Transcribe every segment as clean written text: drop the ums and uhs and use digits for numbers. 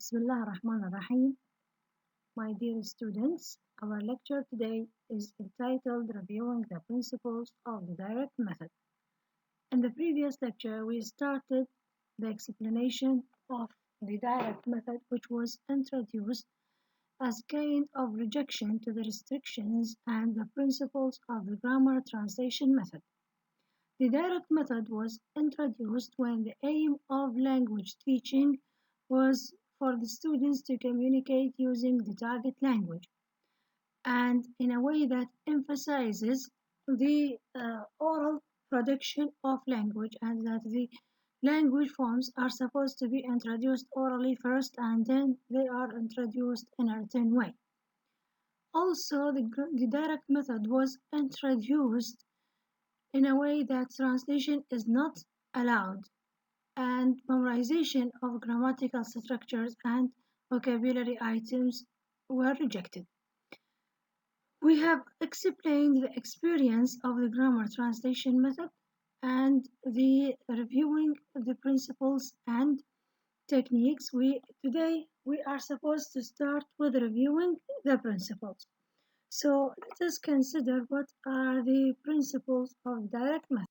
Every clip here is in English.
Bismillah ar-Rahman ar-Rahim. My dear students, our lecture today is entitled Reviewing the Principles of the Direct Method. In the previous lecture, we started the explanation of the direct method, which was introduced as kind of rejection to the restrictions and the principles of the grammar translation method. The direct method was introduced when the aim of language teaching was for the students to communicate using the target language and in a way that emphasizes the oral production of language, and that the language forms are supposed to be introduced orally first and then they are introduced in a written way. Also, the direct method was introduced in a way that translation is not allowed and memorization of grammatical structures and vocabulary items were rejected. We have explained the experience of the grammar translation method and the reviewing the principles and techniques. Today we are supposed to start with reviewing the principles. So let us consider what are the principles of direct method.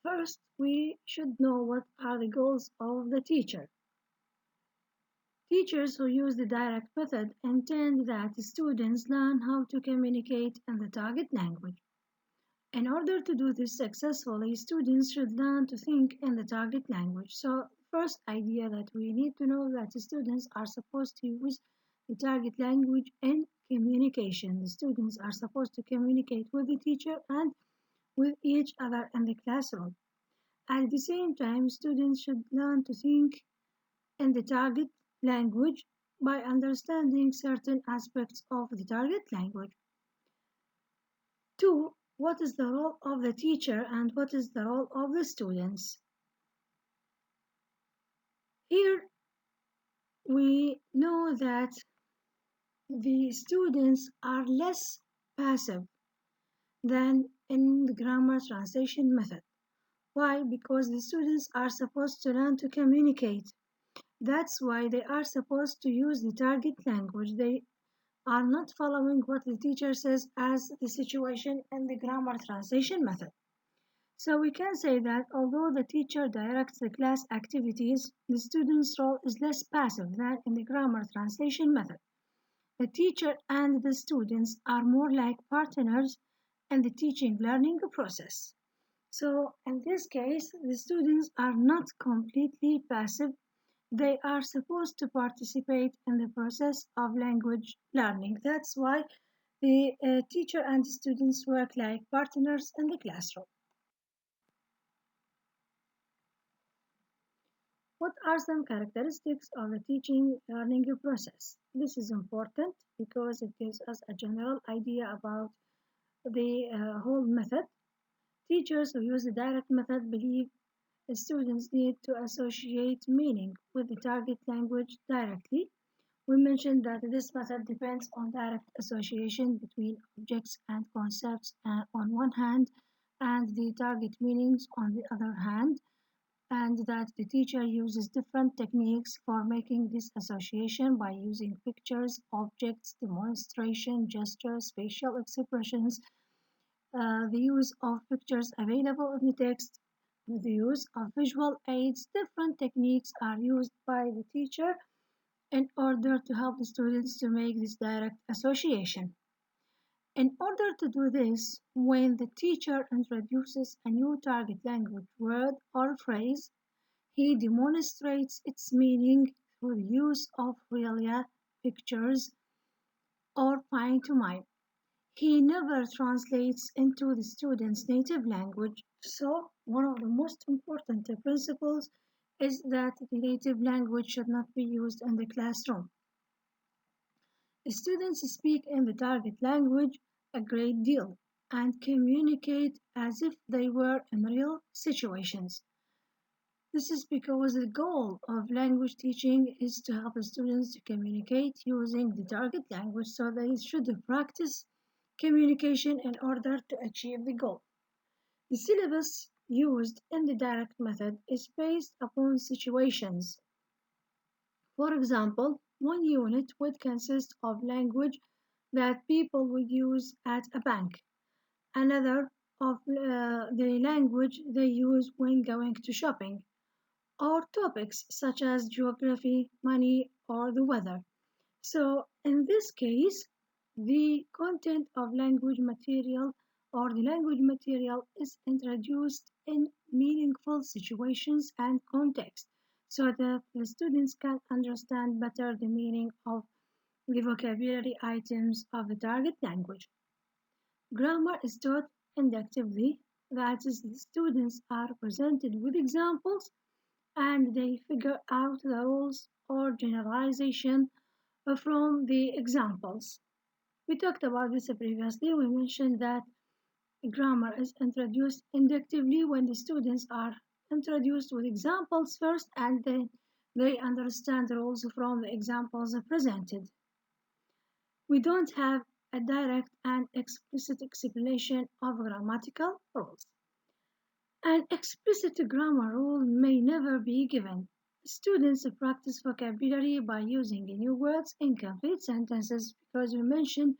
First, we should know what are the goals of the teacher. Teachers who use the direct method intend that students learn how to communicate in the target language. In order to do this successfully, students should learn to think in the target language. So, first idea that we need to know that students are supposed to use the target language in communication. The students are supposed to communicate with the teacher and with each other in the classroom. At the same time, students should learn to think in the target language by understanding certain aspects of the target language. 2. What is the role of the teacher and what is the role of the students? Here we know that the students are less passive than in the grammar translation method. Why? Because the students are supposed to learn to communicate. That's why they are supposed to use the target language. They are not following what the teacher says as the situation in the grammar translation method. So we can say that although the teacher directs the class activities, the student's role is less passive than in the grammar translation method. The teacher and the students are more like partners in the teaching learning process. So in this case, the students are not completely passive. They are supposed to participate in the process of language learning. That's why the teacher and the students work like partners in the classroom. What are some characteristics of the teaching learning process? This is important because it gives us a general idea about the whole method. Teachers who use the direct method believe the students need to associate meaning with the target language directly. We mentioned that this method depends on direct association between objects and concepts on one hand and the target meanings on the other hand, and that the teacher uses different techniques for making this association by using pictures, objects, demonstration, gestures, facial expressions, the use of pictures available in the text, the use of visual aids. Different techniques are used by the teacher in order to help the students to make this direct association. In order to do this, when the teacher introduces a new target language word or phrase, he demonstrates its meaning through the use of real pictures or pantomime. He never translates into the student's native language. So, one of the most important principles is that the native language should not be used in the classroom. The students speak in the target language a great deal and communicate as if they were in real situations. This is because the goal of language teaching is to help the students to communicate using the target language, so they should practice communication in order to achieve the goal. The syllabus used in the direct method is based upon situations. For example, one unit would consist of language that people would use at a bank, another of the language they use when going to shopping, or topics such as geography, money, or the weather. So, in this case, the content of language material or the language material is introduced in meaningful situations and context so that the students can understand better the meaning of the vocabulary items of the target language. Grammar is taught inductively, that is, the students are presented with examples and they figure out the rules or generalization from the examples. We talked about this previously. We mentioned that grammar is introduced inductively when the students are introduced with examples first and then they understand the rules from the examples presented. We don't have a direct and explicit explanation of grammatical rules. An explicit grammar rule may never be given. Students practice vocabulary by using new words in complete sentences because we mentioned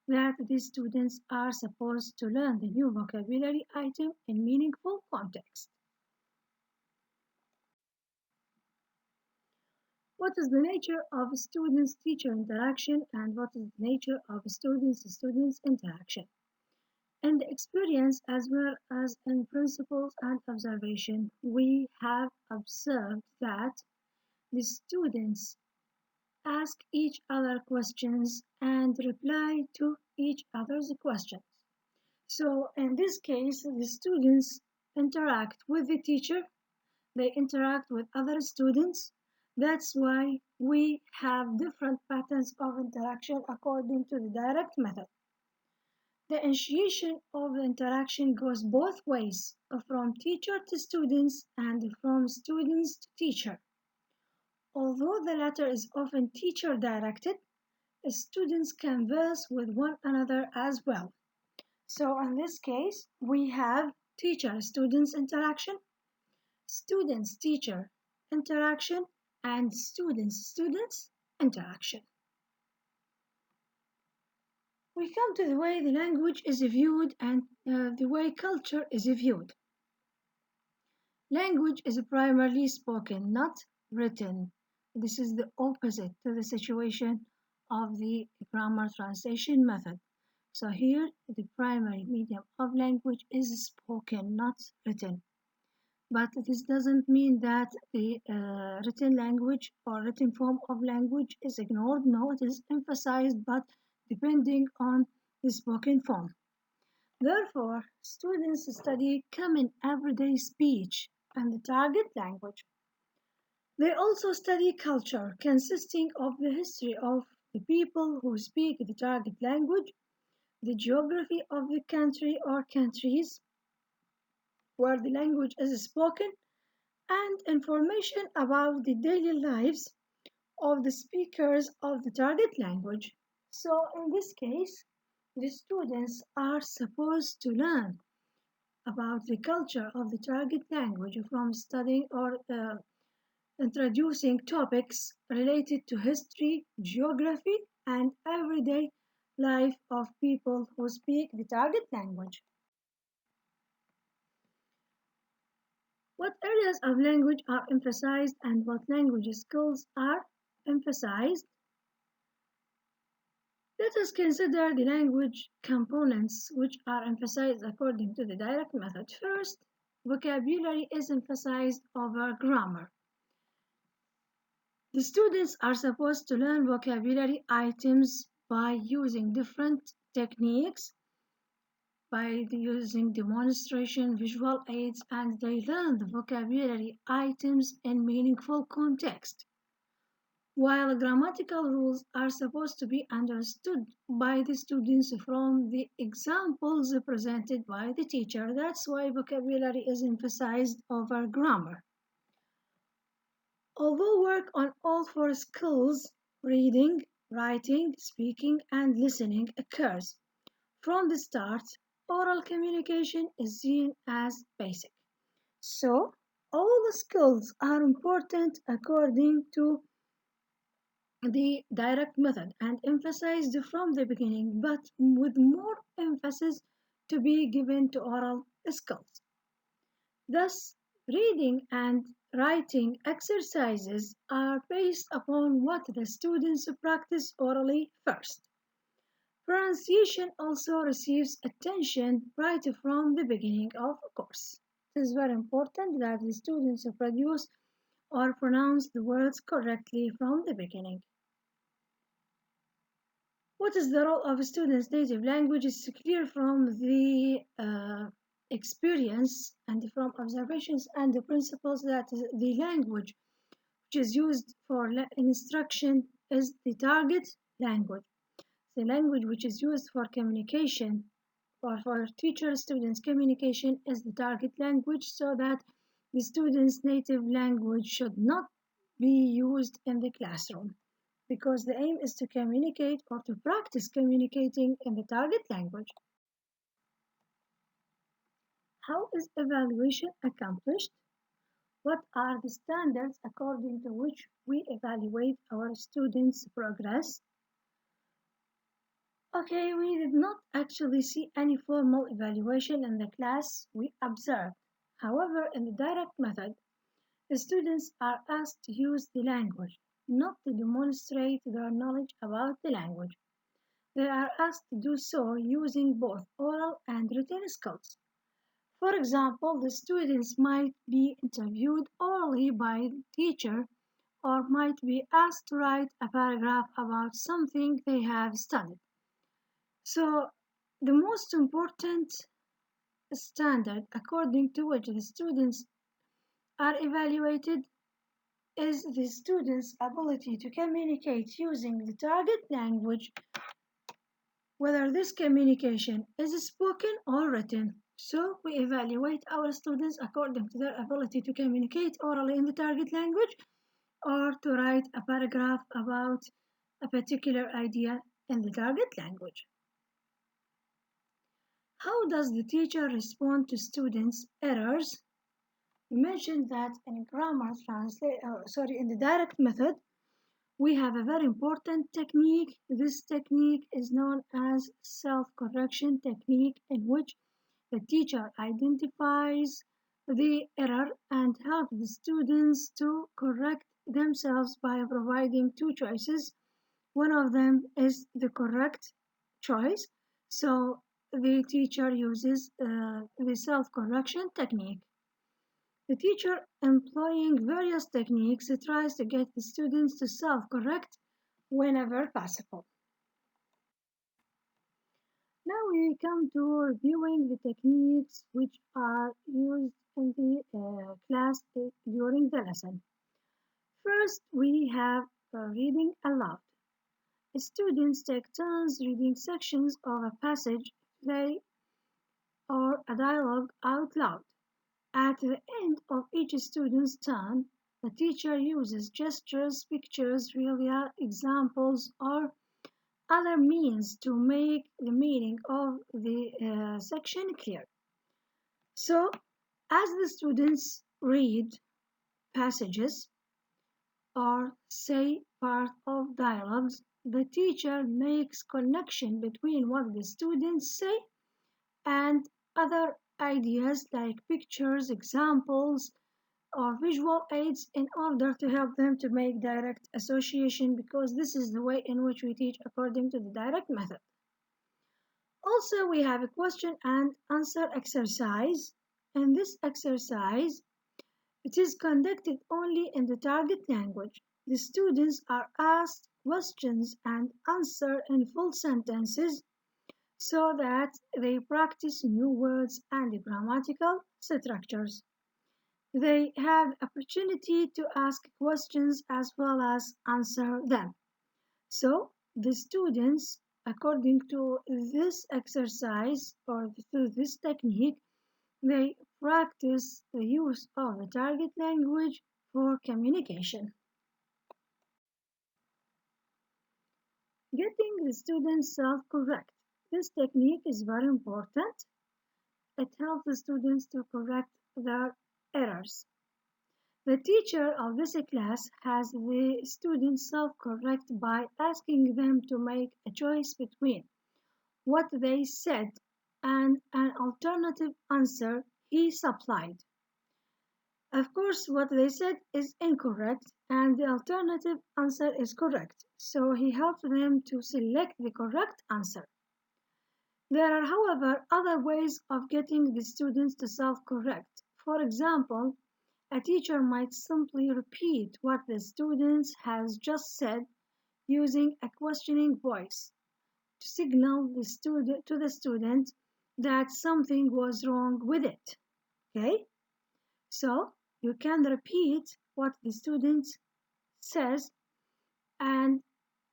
that the students are supposed to learn the new vocabulary item in meaningful context. What is the nature of students-teacher interaction and what is the nature of students-students interaction? In the experience as well as in principles and observation, we have observed that the students ask each other questions and reply to each other's questions. So in this case, the students interact with the teacher, they interact with other students. That's why we have different patterns of interaction according to the direct method. The initiation of the interaction goes both ways, from teacher to students and from students to teacher. Although the latter is often teacher directed, students converse with one another as well. So in this case, we have teacher-students interaction, students-teacher interaction, and students-students interaction. We come to the way the language is viewed and the way culture is viewed. Language is primarily spoken, not written. This is the opposite to the situation of the grammar translation method. So here, the primary medium of language is spoken, not written. But this doesn't mean that the written language or written form of language is ignored. No, it is emphasized, but depending on the spoken form. Therefore, students study common everyday speech and the target language. They also study culture, consisting of the history of the people who speak the target language, the geography of the country or countries where the language is spoken, and information about the daily lives of the speakers of the target language. So, in this case, the students are supposed to learn about the culture of the target language from studying or introducing topics related to history, geography, and everyday life of people who speak the target language. What areas of language are emphasized and what language skills are emphasized? Let us consider the language components which are emphasized according to the direct method. First, vocabulary is emphasized over grammar. The students are supposed to learn vocabulary items by using different techniques, by using demonstration, visual aids, and they learn the vocabulary items in meaningful context. While grammatical rules are supposed to be understood by the students from the examples presented by the teacher, that's why vocabulary is emphasized over grammar. Although work on all four skills, reading, writing, speaking, and listening occurs from the start, oral communication is seen as basic. So, all the skills are important according to the direct method and emphasized from the beginning, but with more emphasis to be given to oral skills. Thus, reading and writing exercises are based upon what the students practice orally first. Pronunciation also receives attention right from the beginning of a course. It is very important that the students produce or pronounce the words correctly from the beginning. What is the role of a student's native language is clear from the experience and from observations and the principles that the language which is used for instruction is the target language. The language which is used for communication or for teacher-students communication is the target language, so that the student's native language should not be used in the classroom, because the aim is to communicate or to practice communicating in the target language. How is evaluation accomplished? What are the standards according to which we evaluate our students' progress? Okay, we did not actually see any formal evaluation in the class we observed. However, in the direct method, the students are asked to use the language, not to demonstrate their knowledge about the language. They are asked to do so using both oral and written skills. For example, the students might be interviewed orally by the teacher or might be asked to write a paragraph about something they have studied. So, the most important standard according to which the students are evaluated is the student's ability to communicate using the target language, whether this communication is spoken or written. So, we evaluate our students according to their ability to communicate orally in the target language or to write a paragraph about a particular idea in the target language. How does the teacher respond to students' errors? We mentioned that in in the direct method, we have a very important technique. This technique is known as self-correction technique, in which the teacher identifies the error and helps the students to correct themselves by providing two choices. One of them is the correct choice. So the teacher uses the self-correction technique. The teacher, employing various techniques, tries to get the students to self-correct whenever possible. Now we come to reviewing the techniques which are used in the class during the lesson. First, we have reading aloud. Students take turns reading sections of a passage, play, or a dialogue out loud. At the end of each student's turn, the teacher uses gestures, pictures, real examples, or other means to make the meaning of the section clear. So, as the students read passages or say part of dialogues, the teacher makes connection between what the students say and other ideas like pictures, examples, or visual aids in order to help them to make direct association, because this is the way in which we teach according to the direct method. Also, we have a question and answer exercise. In this exercise, it is conducted only in the target language. The students are asked questions and answer in full sentences so that they practice new words and grammatical structures. They have opportunity to ask questions as well as answer them. So the students, according to this exercise or to this technique, they practice the use of the target language for communication. Getting the students self-correct. This technique is very important. It helps the students to correct their errors. The teacher of this class has the students self-correct by asking them to make a choice between what they said and an alternative answer he supplied. Of course, what they said is incorrect and the alternative answer is correct, so he helped them to select the correct answer. There are, however, other ways of getting the students to self-correct. For example, a teacher might simply repeat what the student has just said using a questioning voice to signal to the student that something was wrong with it. Okay? So you can repeat what the student says and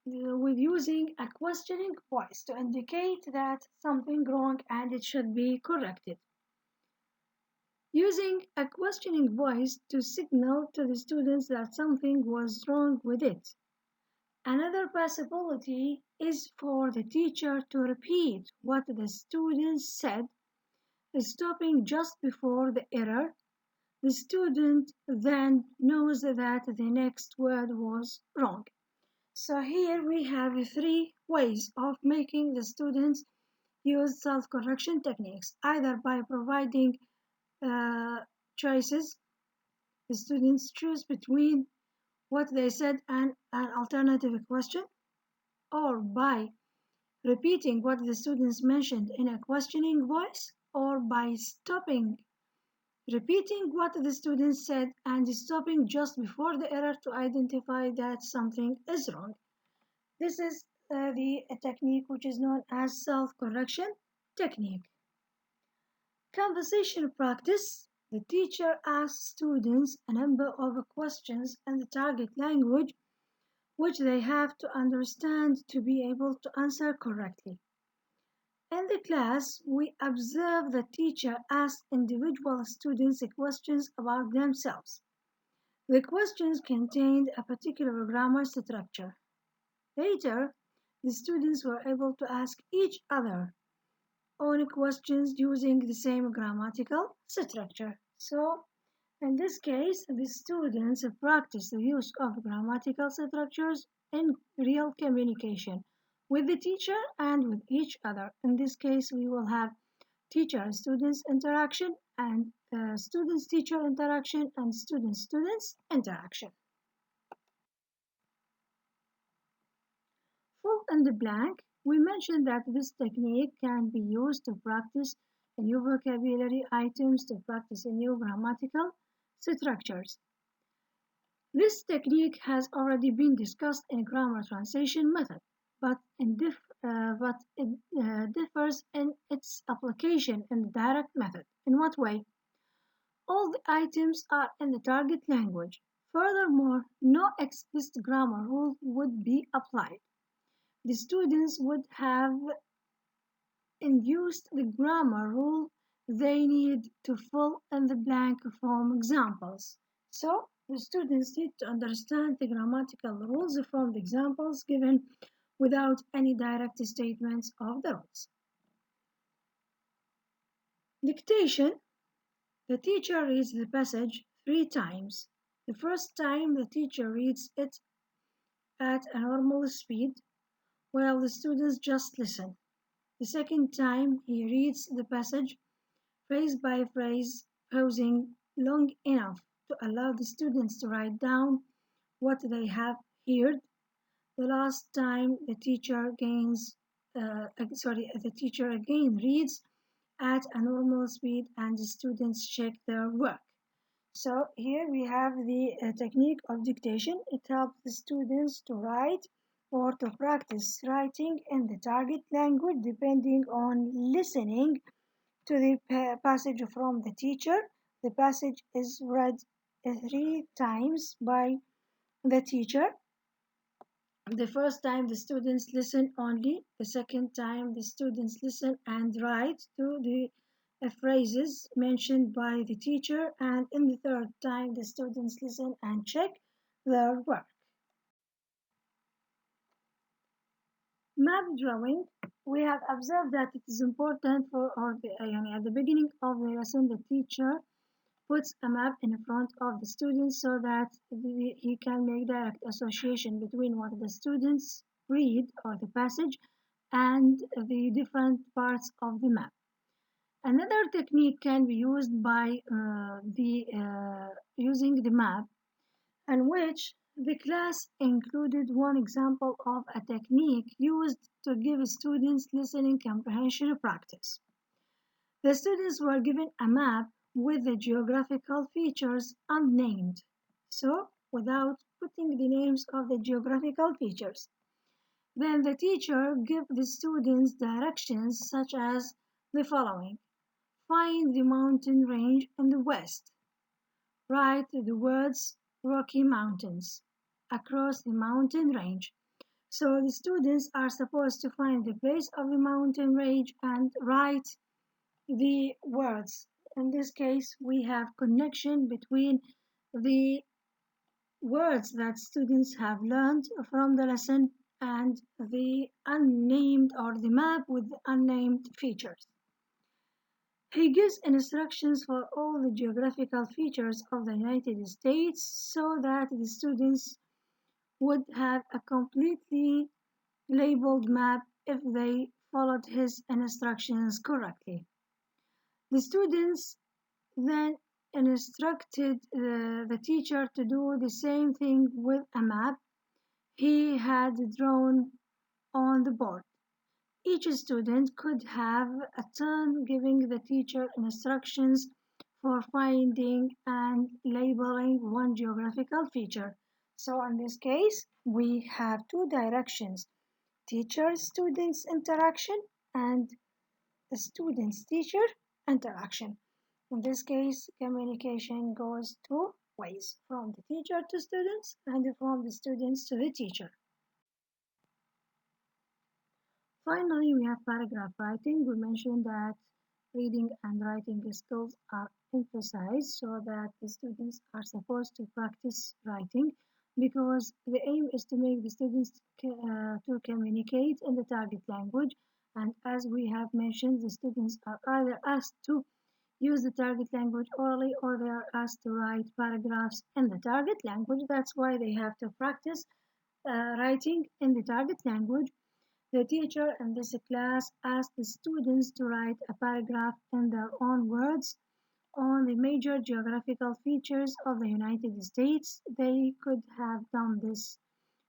with using a questioning voice to indicate that something wrong and it should be corrected. Using a questioning voice to signal to the students that something was wrong with it. Another possibility is for the teacher to repeat what the students said, stopping just before the error. The student then knows that the next word was wrong. So here we have three ways of making the students use self-correction techniques, either by providing uh, choices. The students choose between what they said and an alternative question, or by repeating what the students mentioned in a questioning voice, or by stopping repeating what the students said and stopping just before the error to identify that something is wrong. This is the technique which is known as self-correction technique. Conversation practice. The teacher asks students a number of questions in the target language which they have to understand to be able to answer correctly. In the class, we observe the teacher ask individual students questions about themselves. The questions contained a particular grammar structure. Later, the students were able to ask each other own questions using the same grammatical structure. So, in this case, the students practice the use of grammatical structures in real communication with the teacher and with each other. In this case, we will have teacher-students interaction and students-teacher interaction and students-students interaction. Fill in the blank. We mentioned that this technique can be used to practice new vocabulary items, to practice new grammatical structures. This technique has already been discussed in grammar translation method, but it differs in its application in the direct method. In what way? All the items are in the target language. Furthermore, no explicit grammar rule would be applied. The students would have induced the grammar rule they need to fill in the blank from examples. So the students need to understand the grammatical rules from the examples given without any direct statements of the rules. Dictation. The teacher reads the passage 3 times. The first time the teacher reads it at a normal speed while the students just listen. The second time he reads the passage phrase by phrase, pausing long enough to allow the students to write down what they have heard. The last time the teacher again reads at a normal speed and the students check their work. So here we have the technique of dictation. It helps the students to write or to practice writing in the target language depending on listening to the passage from the teacher. The passage is read 3 times by the teacher. The first time the students listen only, the second time the students listen and write to the phrases mentioned by the teacher, and in the third time the students listen and check their work. Map drawing. We have observed that it is important for, at the beginning of the lesson, the teacher puts a map in front of the students so that he can make direct association between what the students read or the passage and the different parts of the map. Another technique can be used by using the map, in which the class included one example of a technique used to give students listening comprehension practice. The students were given a map with the geographical features unnamed, so without putting the names of the geographical features. Then the teacher gave the students directions such as the following: find the mountain range in the west. Write the words Rocky Mountains across the mountain range. So the students are supposed to find the base of the mountain range and write the words. In this case, we have connection between the words that students have learned from the lesson and the unnamed or the map with the unnamed features. He gives instructions for all the geographical features of the United States so that the students would have a completely labeled map if they followed his instructions correctly. The students then instructed the teacher to do the same thing with a map he had drawn on the board. Each student could have a turn giving the teacher instructions for finding and labeling one geographical feature. So in this case, we have two directions: teacher-students interaction and students-teacher interaction. In this case, communication goes two ways, from the teacher to students and from the students to the teacher. Finally, we have paragraph writing. We mentioned that reading and writing skills are emphasized so that the students are supposed to practice writing, because the aim is to make the students to communicate in the target language. And as we have mentioned, the students are either asked to use the target language orally or they are asked to write paragraphs in the target language. That's why they have to practice writing in the target language. The teacher in this class asked the students to write a paragraph in their own words on the major geographical features of the United States. They could have done this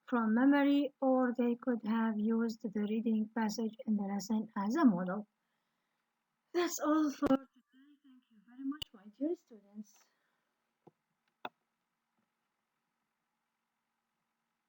from memory or they could have used the reading passage in the lesson as a model. That's all for